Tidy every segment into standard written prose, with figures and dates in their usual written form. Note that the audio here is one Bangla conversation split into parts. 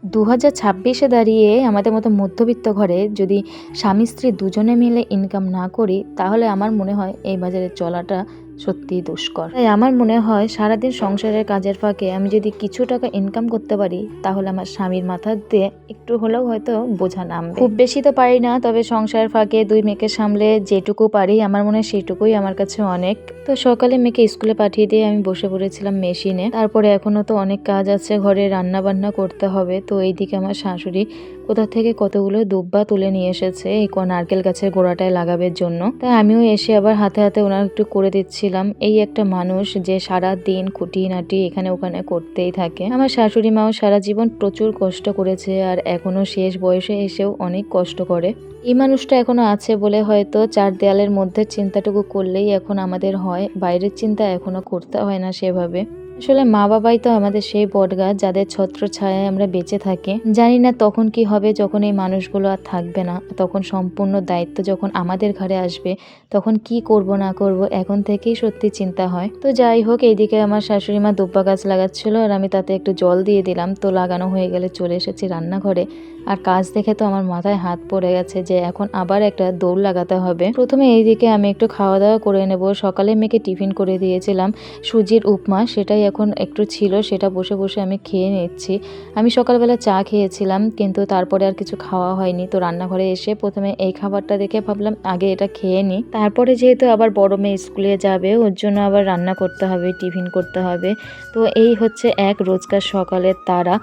2026-এ দাঁড়িয়ে আমাদের মতো মধ্যবিত্ত ঘরে যদি স্বামী স্ত্রী দুজনে মিলে ইনকাম না করি, তাহলে আমার মনে হয় এই বাজারে চলাটা সত্যিই দুষ্কর। তাই আমার মনে হয় সারাদিন সংসারের কাজের ফাঁকে আমি যদি কিছু টাকা ইনকাম করতে পারি, তাহলে আমার স্বামীর মাথা দিয়ে একটু হলেও হয়তো বোঝা নামবে। খুব বেশি তো পারি না, তবে সংসারের ফাঁকে 2 মেয়েকে সামলে যেটুকু পারি আমার মনে হয় সেটুকুই আমার কাছে অনেক। তো সকালে মেয়েকে স্কুলে পাঠিয়ে দিয়ে আমি বসে পড়েছিলাম মেশিনে। তারপরে এখনো তো অনেক কাজ আছে, ঘরে রান্না বান্না করতে হবে। তো এইদিকে আমার শাশুড়ি কোথা থেকে কতগুলো দুব্বা তুলে নিয়ে এসেছে এই নারকেল গাছের গোড়াটায় লাগাবের জন্য। তাই আমিও এসে আবার হাতে হাতে ওনার একটু করে দিচ্ছিলাম। এই একটা মানুষ যে সারা দিন খুঁটিনাটি এখানে ওখানে করতেই থাকে। আমার শাশুড়ি মাও সারা জীবন প্রচুর কষ্ট করেছে, আর এখনো শেষ বয়সে এসেও অনেক কষ্ট করে। এই মানুষটা এখনো আছে বলে হয়তো 4 দেয়ালের মধ্যে চিন্তাটুকু করলেই এখন আমাদের হয়, বাইরের চিন্তা এখনো করতে হয় না সেভাবে। আসলে মা বাবাই তো আমাদের সেই বটগাছ যাদের ছত্র ছায়ায় আমরা বেঁচে থাকি। জানি না তখন কি হবে যখন এই মানুষগুলো আর থাকবে না, তখন সম্পূর্ণ দায়িত্ব যখন আমাদের ঘরে আসবে, তখন কি করব না করব এখন থেকেই সত্যি চিন্তা হয়। তো যাই হোক, এইদিকে আমার শাশুড়ি মা দুব্বা গাছ লাগাচ্ছিল আর আমি তাতে একটু জল দিয়ে দিলাম। তো লাগানো হয়ে গেলে চলে এসেছি রান্নাঘরে। আর কাজ দেখে তো আমার মাথায় হাত পড়ে গেছে যে এখন আবার একটা দৌড় লাগাতে হবে। প্রথমে এইদিকে আমি একটু খাওয়া দাওয়া করে নেব। সকালে মেয়েকে টিফিন করে দিয়েছিলাম সুজির উপমা, সেটাই এখন একটু ছিল, সেটা বসে বসে আমি খেয়ে নিচ্ছি। আমি সকালবেলা চা খেয়েছিলাম, কিন্তু তারপরে আর কিছু খাওয়া হয়নি। তো রান্নাঘরে এসে প্রথমে এই খাবারটা দেখে ভাবলাম আগে এটা খেয়ে নিই, তারপরে যেহেতু আবার বড় মেয়ে স্কুলে যাবে ওর জন্য আবার রান্না করতে হবে, টিফিন করতে হবে। তো এই হচ্ছে এক রোজকার সকালের তাড়া।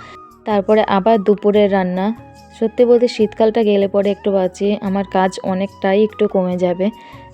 তারপরে আবার দুপুরের রান্না। সত্যি বলতে শীতকালটা গেলে পরে একটু বাঁচি, আমার কাজ অনেকটাই একটু কমে যাবে।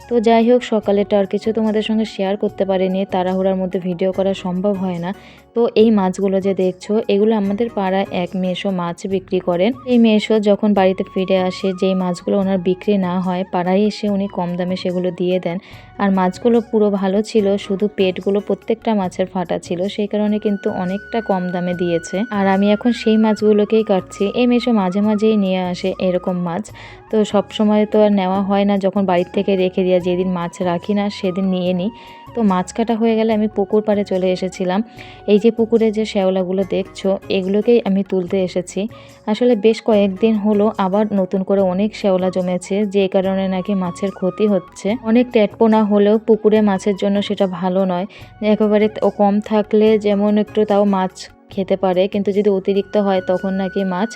তো যাই হোক, সকালেটা আর কিছু তোমাদের সঙ্গে শেয়ার করতে পারিনি, তাড়াহুড়ার মধ্যে ভিডিও করা সম্ভব হয় না। তো এই মাছগুলো যে দেখছো, এগুলো আমাদের পাড়ায় এক মেসো মাছ বিক্রি করেন। এই মেসো যখন বাড়িতে ফিরে আসে, যেই মাছগুলো ওনার বিক্রি না হয় পাড়ায় এসে উনি কম দামে সেগুলো দিয়ে দেন। আর মাছগুলো পুরো ভালো ছিল, শুধু পেটগুলো প্রত্যেকটা মাছের ফাটা ছিল, সেই কারণে কিন্তু অনেকটা কম দামে দিয়েছে। আর আমি এখন সেই মাছগুলোকেই কাটছি। এই মেসো মাঝে মাঝেই নিয়ে আসে এরকম মাছ, তো সব সময় তো আর নেওয়া হয় না, যখন বাড়ির থেকে রেখে দেওয়া, যেদিন মাছ রাখি না সেদিন নিয়ে নিই। তো মাছ কাটা হয়ে গেলে আমি পুকুর পাড়ে চলে এসেছিলাম। এই যে পুকুরে যে শ্যাওলাগুলো দেখছো, এগুলোকেই আমি তুলতে এসেছি। আসলে বেশ কয়েকদিন হলো আবার নতুন করে অনেক শ্যাওলা জমেছে, যে কারণে নাকি মাছের ক্ষতি হচ্ছে। অনেক ট্যাটপোনা হলেও পুকুরে মাছের জন্য সেটা ভালো নয়। একেবারে কম থাকলে যেমন একটু তাও মাছ খেতে পারে, কিন্তু যদি অতিরিক্ত হয় তখন নাকি মাছ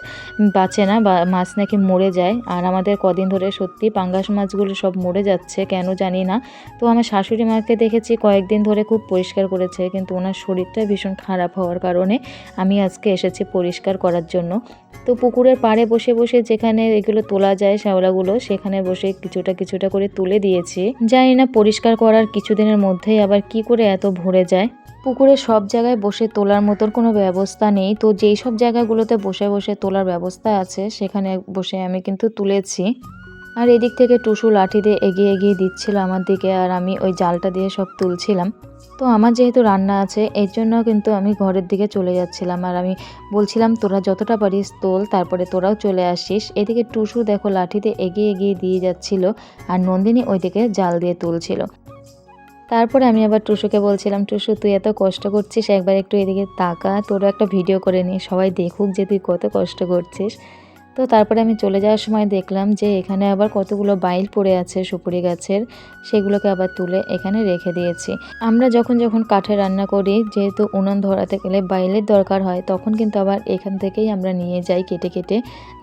বাঁচে না, বা মাছ নাকি মরে যায়। আর আমাদের কদিন ধরে সত্যি পাঙ্গাস মাছগুলো সব মরে যাচ্ছে, কেন জানি না। তো আমার শাশুড়ি মাকে দেখেছি কয়েকদিন ধরে খুব পরিষ্কার করেছে, কিন্তু ওনার শরীরটা ভীষণ খারাপ হওয়ার কারণে আমি আজকে এসেছি পরিষ্কার করার জন্য। তো পুকুরের পাড়ে বসে বসে যেখানে এগুলো তোলা যায় শ্যাওলাগুলো, সেখানে বসে কিছুটা কিছুটা করে তুলে দিয়েছি। জানি না পরিষ্কার করার কিছুদিনের মধ্যেই আবার কি করে এত ভরে যায়। পুকুরে সব জায়গায় বসে তোলার মতন কোনো ব্যবস্থা নেই, তো যেই সব জায়গাগুলোতে বসে বসে তোলার ব্যবস্থা আছে সেখানে বসে আমি কিন্তু তুলেছি। আর এদিক থেকে টুসু লাঠি দিয়ে এগিয়ে এগিয়ে দিচ্ছিল আমার দিকে, আর আমি ওই জালটা দিয়ে সব তুলছিলাম। তো আমার যেহেতু রান্না আছে এর জন্য কিন্তু আমি ঘরের দিকে চলে যাচ্ছিলাম, আর আমি বলছিলাম তোরা যতটা পারিস তোল, তারপরে তোরাও চলে আসিস। এদিকে টুসু দেখো লাঠিতে এগিয়ে এগিয়ে দিয়ে যাচ্ছিল, আর নন্দিনী ওইদিকে জাল দিয়ে তুলছিল। তারপরে আমি আবার টুসুকে বলছিলাম, টুসু তুই এত কষ্ট করছিস, একবার একটু এদিকে তাকা, তোরও একটা ভিডিও করে নি, সবাই দেখুক যে তুই কত কষ্ট করছিস। তো তারপরে আমি চলে যাওয়ার সময় দেখলাম যে এখানে আবার কতগুলো বাইল পড়ে আছে সুপুরি গাছের, সেগুলোকে আবার তুলে এখানে রেখে দিয়েছি। আমরা যখন যখন কাঠে রান্না করি, যেহেতু উনুন ধরাতে গেলে বাইলের দরকার হয়, তখন কিন্তু আবার এখান থেকেই আমরা নিয়ে যাই কেটে কেটে,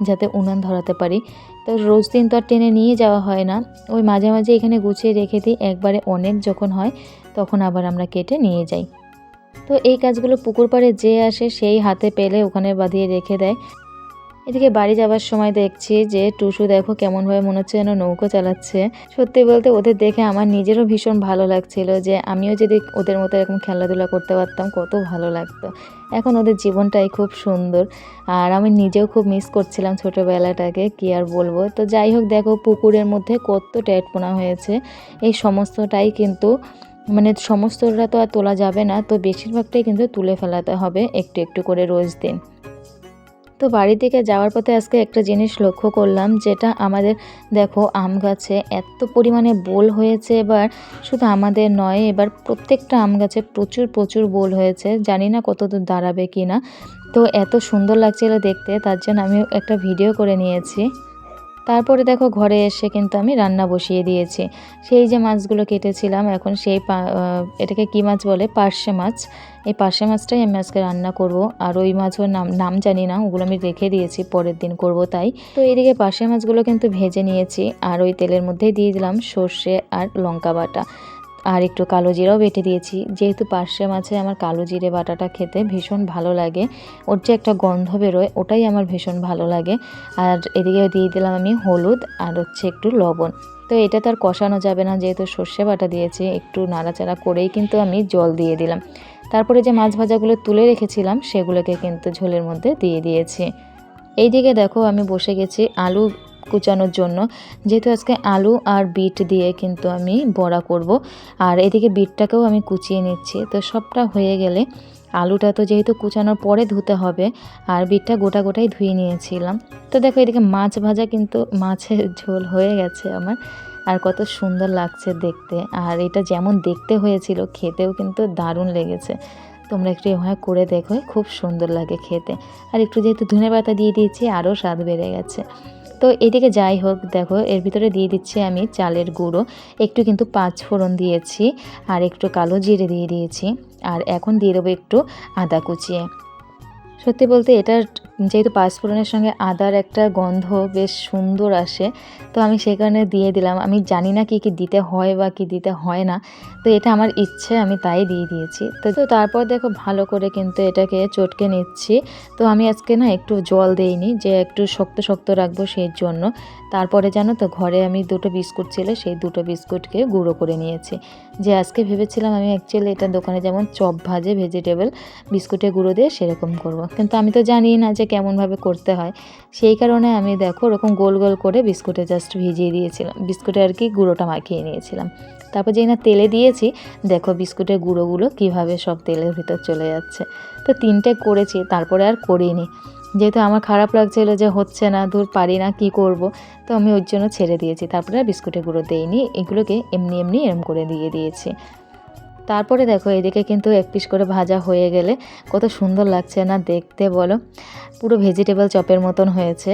যাতে উনুন ধরাতে পারি। তো রোজ দিন তো আর টেনে নিয়ে যাওয়া হয় না, ওই মাঝে মাঝে এখানে গুছিয়ে রেখে দিই, একবারে অনেক যখন হয় তখন আবার আমরা কেটে নিয়ে যাই। তো এই কাজগুলো পুকুর পাড়ে যে আসে সেই হাতে পেলে ওখানে বাঁধিয়ে রেখে দেয়। এদিকে বাড়ি যাওয়ার সময় দেখছি যে টুসু দেখো কেমনভাবে মনে হচ্ছে যেন নৌকো চালাচ্ছে। সত্যি বলতে ওদের দেখে আমার নিজেরও ভীষণ ভালো লাগছিল, যে আমিও যদি ওদের মতো এরকম খেলাধুলা করতে পারতাম কত ভালো লাগতো। এখন ওদের জীবনটাই খুব সুন্দর, আর আমি নিজেও খুব মিস করছিলাম ছোটোবেলাটাকে, কি আর বলবো। তো যাই হোক, দেখো পুকুরের মধ্যে কত ট্যাটপোনা হয়েছে, এই সমস্তটাই কিন্তু মানে সমস্তটা তো আর তোলা যাবে না, তো বেশিরভাগটাই কিন্তু তুলে ফেলাতে হবে একটু একটু করে রোজ দিন। তো বাড়ি থেকে যাওয়ার পথে আজকে একটা জিনিস লক্ষ্য করলাম, যেটা আমাদের দেখো আম গাছে এত পরিমাণে বোল হয়েছে এবার, শুধু আমাদের নয়, এবার প্রত্যেকটা আম গাছে প্রচুর প্রচুর বোল হয়েছে, জানি না কতদূর দাঁড়াবে কি না। তো এত সুন্দর লাগছিল দেখতে, তার জন্য আমি একটা ভিডিও করে নিয়েছি। তারপরে দেখো ঘরে এসে কিন্তু আমি রান্না বসিয়ে দিয়েছি। সেই যে মাছগুলো কেটেছিলাম, এখন সেই এটাকে কী মাছ বলে, পার্শে মাছ। এই পার্শে মাছটাই আমি আজকে রান্না করব। আর ওই মাছগুলোর নাম জানি না, ওগুলো আমি রেখে দিয়েছি, পরের দিন করব তাই। তো এদিকে পার্শে মাছগুলো কিন্তু ভেজে নিয়েছি, আর ওই তেলের মধ্যেই দিয়ে দিলাম সর্ষে আর লঙ্কা বাটা, আর একটু কালো জিরাও বেটে দিয়েছি। যেহেতু পার্শে মাছে আমার কালো জিরে বাটাটা খেতে ভীষণ ভালো লাগে, ওর যে একটা গন্ধ বেরোয় ওটাই আমার ভীষণ ভালো লাগে। আর এদিকে দিয়ে দিলাম আমি হলুদ আর একটু লবণ। তো এটা তো আর কষানো যাবে না, যেহেতু সর্ষে বাটা দিয়েছি, একটু নাড়াচাড়া করেই কিন্তু আমি জল দিয়ে দিলাম। তারপরে যে মাছ ভাজাগুলো তুলে রেখেছিলাম সেগুলোকে কিন্তু ঝোলের মধ্যে দিয়ে দিয়েছি। এইদিকে দেখো আমি বসে গেছি আলু কুচানোর জন্য, যেহেতু আজকে আলু আর বিট দিয়ে কিন্তু আমি বড়া করব। আর এদিকে বিটটাকেও আমি কুচিয়ে নিচ্ছি। তো সবটা হয়ে গেলে আলুটা তো যেহেতু কুচানোর পরে ধুতে হবে, আর বিটটা গোটা গোটাই ধুয়ে নিয়েছিলাম। তো দেখো এদিকে মাছ ভাজা কিন্তু মাছের ঝোল হয়ে গেছে আমার, আর কত সুন্দর লাগছে দেখতে। আর এটা যেমন দেখতে হয়েছিল খেতেও কিন্তু দারুণ লেগেছে। তোমরা একটু এভাবে করে দেখো, খুব সুন্দর লাগে খেতে। আর একটু যেহেতু ধনে পাতা দিয়ে দিয়েছি, আরও স্বাদ বেড়ে গেছে। তো এদিকে যাই হোক, দেখো এর ভিতরে দিয়ে দিচ্ছি আমি চালের গুঁড়ো, একটু কিন্তু 5 ফোড়ন দিয়েছি, আর একটু কালো জিরে দিয়ে দিয়েছি। আর এখন দিয়ে দেবো একটু আদা কুচিয়ে। সত্যি বলতে এটার যেহেতু 5 ফোড়নের সঙ্গে আদার একটা গন্ধ বেশ সুন্দর আসে, তো আমি সেই কারণে দিয়ে দিলাম। আমি জানি না কি কি দিতে হয় বা কি দিতে হয় না, তো এটা আমার ইচ্ছে, আমি তাই দিয়ে দিয়েছি। তো তারপর দেখো ভালো করে কিন্তু এটাকে চটকে নিচ্ছি। তো আমি আজকে না একটু জল দেইনি, যে একটু শক্ত শক্ত রাখবো সেই জন্য। তারপরে জানো তো ঘরে আমি 2টো বিস্কুট ছিল, সেই 2টো বিস্কুটকে গুঁড়ো করে নিয়েছি। যে আজকে ভেবেছিলাম আমি অ্যাকচুয়ালি এটা দোকানে যেমন চপ ভাজে ভেজিটেবল বিস্কুটে গুঁড়ো দিয়ে সেরকম করব, কিন্তু আমি তো জানি না যে কেমনভাবে করতে হয়। সেই কারণে আমি দেখো ওরকম গোল গোল করে বিস্কুটে জাস্ট ভিজিয়ে দিয়েছিলাম, বিস্কুটে আর কি গুঁড়োটা মাখিয়ে নিয়েছিলাম। তারপর যেই না তেলে দিয়েছি, দেখো বিস্কুটের গুঁড়োগুলো কিভাবে সব তেলের ভিতর চলে যাচ্ছে। তো 3টে করেছি, তারপরে আর করিনি, যেহেতু আমার খারাপ লাগছিল যে হচ্ছে না, দূর পারি না, কি করব। তো আমি ওর জন্য ছেড়ে দিয়েছি। তারপরে আর বিস্কুটের গুঁড়ো দেইনি, এগুলোকে এমনি এরম করে দিয়ে দিয়েছি। তারপরে দেখো এদিকে কিন্তু 1 পিস করে ভাজা হয়ে গেলে কত সুন্দর লাগছে না দেখতে বলো, পুরো ভেজিটেবল চপের মতন হয়েছে।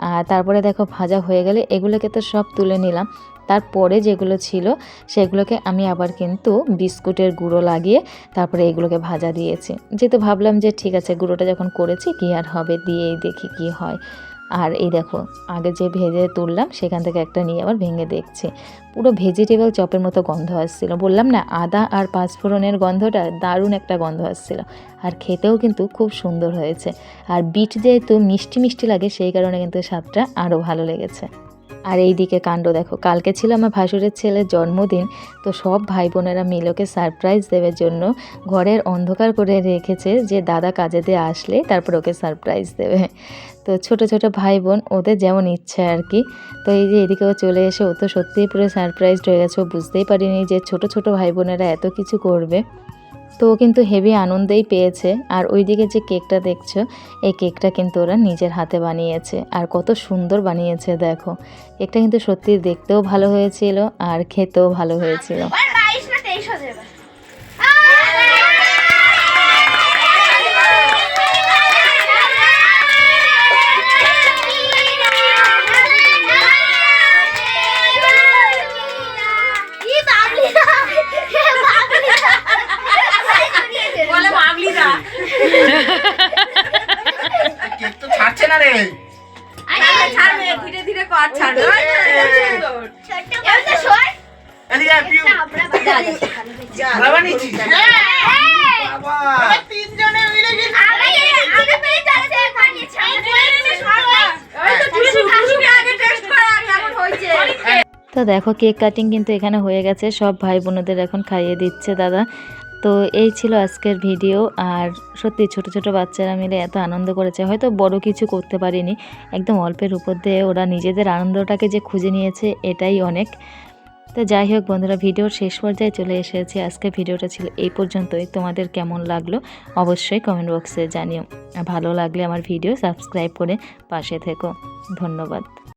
আর তারপরে দেখো ভাজা হয়ে গেলে এগুলোকে তো সব তুলে নিলাম। তারপরে যেগুলো ছিল সেগুলোকে আমি আবার কিন্তু বিস্কুটের গুঁড়ো লাগিয়ে তারপরে এগুলোকে ভাজা দিয়েছি, যেহেতু ভাবলাম যে ঠিক আছে গুঁড়োটা যখন করেছি কি আর হবে, দিয়েই দেখি কি হয়। আর এই দেখো আগে যে ভেজে তুললাম সেখান থেকে একটা নিয়ে আবার ভেঙে দেখছি, পুরো ভেজিটেবল চপের মতো গন্ধ আসছিল। বললাম না, আদা আর 5 ফোড়নের গন্ধটা দারুণ একটা গন্ধ আসছিল, আর খেতেও কিন্তু খুব সুন্দর হয়েছে। আর বিট যেহেতু মিষ্টি মিষ্টি লাগে সেই কারণে কিন্তু স্বাদটা আরও ভালো লেগেছে। আর এই দিকে কাণ্ড দেখো, কালকে ছিল আমার ভাসুরের ছেলের জন্মদিন। তো সব ভাই বোনেরা মিলে ওকে সারপ্রাইজ দেওয়ার জন্য ঘরের অন্ধকার করে রেখেছে, যে দাদা কাজে দিয়ে আসলে তারপর ওকে সারপ্রাইজ দেবে। তো ছোট ছোট ভাই বোন ওদের যেমন ইচ্ছে আর কি। তো এই যে এদিকেও চলে এসে ও তো সত্যিই পুরো সারপ্রাইজড হয়ে গেছে, ও বুঝতেই পারিনি যে ছোট ছোট ভাই বোনেরা এত কিছু করবে। তো ও কিন্তু হেভি আনন্দেই পেয়েছে। আর ওইদিকে যে কেকটা দেখছো, এই কেকটা কিন্তু ওরা নিজের হাতে বানিয়েছে, আর কত সুন্দর বানিয়েছে দেখো। কেকটা কিন্তু সত্যি দেখতেও ভালো হয়েছিল আর খেতেও ভালো হয়েছিল। ধীরে ধীরে কর ছাড়বে। তো দেখো কেক কাটিং কিন্তু এখানে হয়ে গেছে, সব ভাই বোনদের এখন খাইয়ে দিচ্ছে দাদা। তো এই ছিল আজকের ভিডিও। আর সত্যি ছোট ছোট বাচ্চারা মিলে এত আনন্দ করেছে, হয়তো বড় কিছু করতে পারিনি, একদম অল্পের উপর দিয়ে ওরা নিজেদের আনন্দটাকে যে খুঁজে নিয়েছে এটাই অনেক। তো যাই হোক বন্ধুরা, ভিডিওর শেষ পর্যায়ে চলে এসেছি। আজকে ভিডিওটা ছিল এই পর্যন্তই। তোমাদের কেমন লাগলো অবশ্যই কমেন্ট বক্সে জানিও। ভালো লাগলে আমার ভিডিও সাবস্ক্রাইব করে পাশে থেকো। ধন্যবাদ।